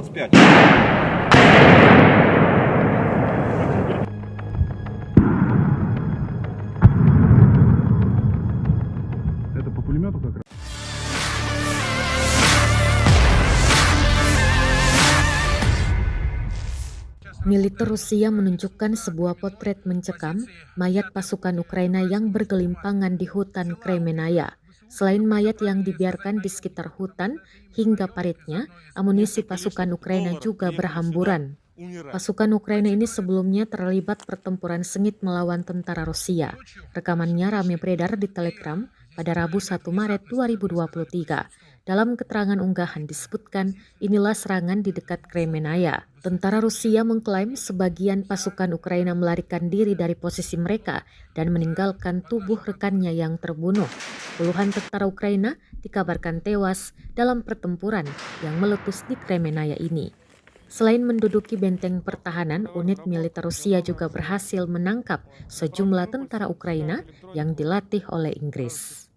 25. Это по пулемету как раз? Militer Rusia menunjukkan sebuah potret mencekam mayat pasukan Ukraina yang bergelimpangan di hutan Kremenaya. Selain mayat yang dibiarkan di sekitar hutan hingga paritnya, amunisi pasukan Ukraina juga berhamburan. Pasukan Ukraina ini sebelumnya terlibat pertempuran sengit melawan tentara Rusia. Rekamannya ramai beredar di Telegram pada Rabu 1 Maret 2023. Dalam keterangan unggahan disebutkan, inilah serangan di dekat Kremenaya. Tentara Rusia mengklaim sebagian pasukan Ukraina melarikan diri dari posisi mereka dan meninggalkan tubuh rekannya yang terbunuh. Puluhan tentara Ukraina dikabarkan tewas dalam pertempuran yang meletus di Kremenaya ini. Selain menduduki benteng pertahanan, unit militer Rusia juga berhasil menangkap sejumlah tentara Ukraina yang dilatih oleh Inggris.